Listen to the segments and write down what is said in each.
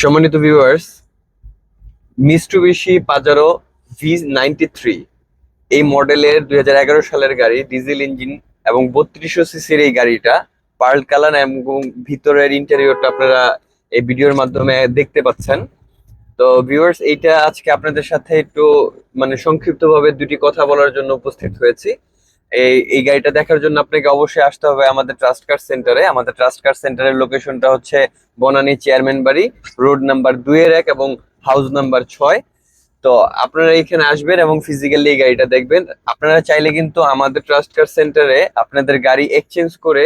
সম্মানিত viewers, Mitsubishi Pajero V93 এই মডেলের 2011 সালের গাড়ি, ডিজেল ইঞ্জিন এবং 3200 সিসির এই গাড়িটা পার্ল কালার এবং ভিতরের ইন্টেরিয়রটা আপনারা এই ভিডিওর মাধ্যমে দেখতে পাচ্ছেন। তো ভিউয়ার্স, এইটা আজকে আপনাদের সাথে একটু সংক্ষিপ্তভাবে দুটি কথা বলার জন্য উপস্থিত হয়েছি। এই গাড়িটা দেখার জন্য আপনাকে অবশ্যই আসতে হবে আমাদের ট্রাস্ট কার সেন্টারে। আমাদের ট্রাস্ট কার সেন্টারের লোকেশনটা হচ্ছে বনানী চেয়ারম্যান বাড়ি, রোড নাম্বার 2-1 এবং হাউস নাম্বার 6। তো আপনারা এখানে আসবেন এবং ফিজিক্যালি এই গাড়িটা দেখবেন। আপনারা চাইলে কিন্তু আমাদের ট্রাস্ট কার সেন্টারে আপনাদের গাড়ি এক্সচেঞ্জ করে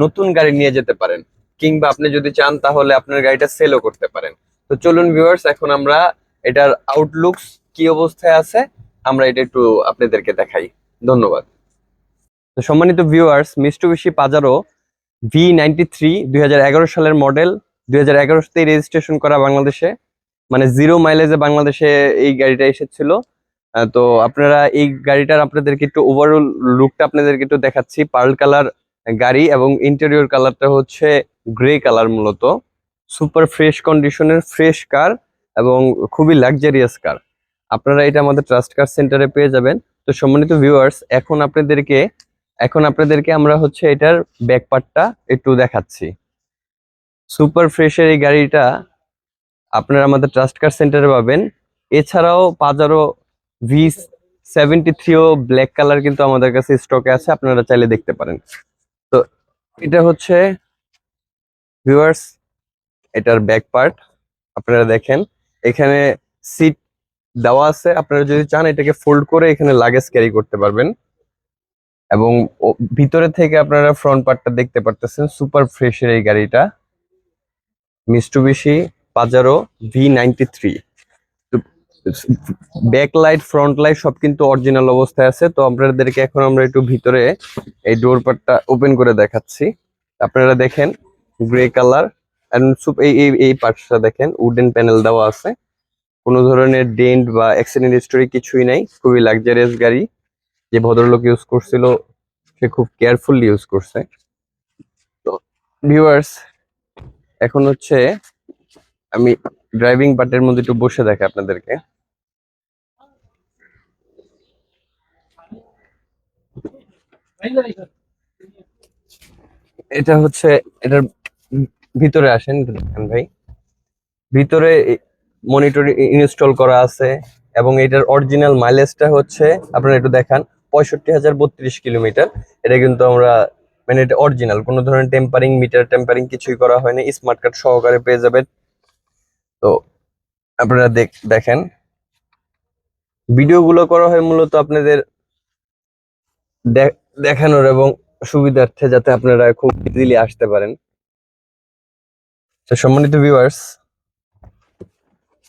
নতুন গাড়ি নিয়ে যেতে পারেন, কিংবা আপনি যদি চান তাহলে আপনার গাড়িটা সেলও করতে পারেন। তো চলুন ভিউয়ার্স, এখন আমরা এটার আউটলুকস কি অবস্থায় আছে আমরা এটা একটু আপনাদেরকে দেখাই। ধন্যবাদ। তো সম্মানিত ভিউয়ার্স, মিৎসুবিশি পাজারো V93 2011 সালের মডেল, 2011 তে রেজিস্ট্রেশন করা বাংলাদেশে, মানে 0 মাইলেজে বাংলাদেশে এই গাড়িটা এসেছিল। তো আপনারা এই গাড়িটার আপনাদেরকে একটু ওভারঅল লুকটা আপনাদেরকে একটু দেখাচ্ছি। পার্ল কালার গাড়ি এবং ইন্টেরিয়র কালারটা হচ্ছে গ্রে কালার। মূলত সুপার ফ্রেশ কন্ডিশনের ফ্রেশ কার এবং খুবই লাক্সারিয়াস কার। আপনারা এটা আমাদের ট্রাস্ট কার সেন্টারে পেয়ে যাবেন। তো সম্মানিত ভিউয়ার্স, এখন আপনাদেরকে আমরা হচ্ছে এটার ব্যাক পার্টটা একটু দেখাচ্ছি। সুপার ফ্রেশের এই গাড়িটা আপনারা আমাদের ট্রাস্ট কার সেন্টারে পাবেন। এছাড়াও পাজারো V73 ও ব্ল্যাক কালার কিন্তু আমাদের কাছে স্টকে আছে, আপনারা চাইলে দেখতে পারেন। তো এটা হচ্ছে ভিউয়ার্স এটার ব্যাক পার্ট। আপনারা দেখেন এখানে সিট দেওয়া আছে, আপনারা যদি চান এটাকে ফোল্ড করে এখানে লাগেজ ক্যারি করতে পারবেন। এবং ভিতরে থেকে আপনারা ফ্রন্ট পার্টটা দেখতে পারতেছেন। সুপার ফ্রেশের এই গাড়িটা Mitsubishi Pajero V93। Back light, front light সব কিন্তু অরিজিনাল অবস্থায় আছে। তো আপনাদেরকে এখন আমরা একটু ভিতরে এই ডোর পার্টটা ওপেন করে দেখাচ্ছি। আপনারা দেখেন গ্রে কালার এন্ড এই এই এই পার্টটা দেখেন, উডেন প্যানেল দেওয়া আছে। কোনো ধরনের ডেন্ট বা অ্যাক্সিডেন্ট হিস্টোরি কিছুই নাই। খুবই লাক্সারিয়াস গাড়ি। যে ভদ্রলোক ইউজ করছিল সে খুব কেয়ারফুলি ইউজ করছে। তো ভিউয়ার্স, এখন হচ্ছে আমি ড্রাইভিং পার্টের মধ্যে একটু বসে দেখাই আপনাদেরকে। এটা হচ্ছে এটার ভিতরে আসেন দেখেন ভাই। ভিতরে মনিটর ইনস্টল করা আছে এবং এটার অরিজিনাল মাইলেজটা হচ্ছে আপনারা একটু দেখান 65,032 কিলোমিটার। এটা কিন্তু আমরা মানে এটা অরিজিনাল, কোনো ধরনের টেম্পারিং, মিটার টেম্পারিং কিছুই করা হয়নি। স্মার্ট কার্ড সহকারে পেয়ে যাবেন। তো আপনারা দেখেন ভিডিওগুলো করা হয় মূলত আপনাদের দেখানোর এবং সুবিধার্থে, যাতে আপনারা খুব ইজিলি আসতে পারেন। তো সম্মানিত ভিউয়ার্স,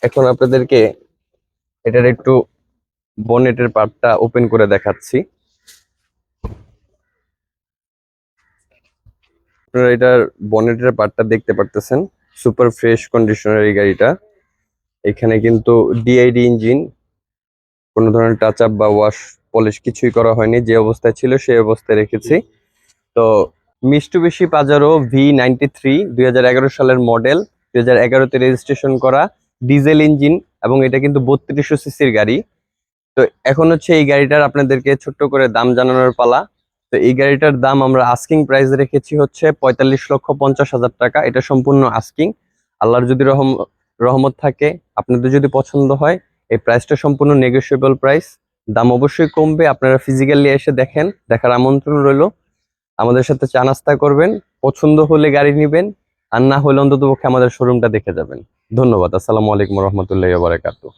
এখন আপনাদেরকে এটার একটু বনেটের পার্টটা ওপেন করে দেখাচ্ছি। আপনারা এটার বনেটের পার্টটা দেখতে পারতেছেন। সুপার ফ্রেশ কন্ডিশনের এই গাড়িটা। এখানে কিন্তু ডিআইডি ইঞ্জিন, কোনো ধরনের টাচ আপ বা ওয়াশ পলিশ কিছুই করা হয়নি। যে অবস্থায় ছিল সেই অবস্থায় রেখেছি। তো মিৎসুবিশি পাজারো V93 2011 সালের মডেল, 2011-তে রেজিস্ট্রেশন করা, ডিজেল ইঞ্জিন এবং এটা কিন্তু 3200 সিসির গাড়ি। তো এখন হচ্ছে এই গাড়িটার আপনাদেরকে ছোট্ট করে দাম জানানোর পালা। তো এই গাড়িটার দাম আমরা আস্কিং প্রাইস রেখেছি হচ্ছে 45,50,000 টাকা। এটা সম্পূর্ণ আস্কিং। আল্লাহর যদি রহমত থাকে, আপনাদের যদি পছন্দ হয়, এই প্রাইসটা সম্পূর্ণ নেগোশিয়েবল প্রাইস। দাম অবশ্যই কমবে। আপনারা ফিজিক্যালি এসে দেখেন, দেখার আমন্ত্রণ রইলো। আমাদের সাথে চা নাস্তা করবেন, পছন্দ হলে গাড়ি নিবেন, আর না হলে অন্ততপক্ষে আমাদের শোরুমটা দেখে যাবেন। ধন্যবাদ। আসসালামু আলাইকুম রহমতুল্লাহি ওয়া বারাকাতুহু।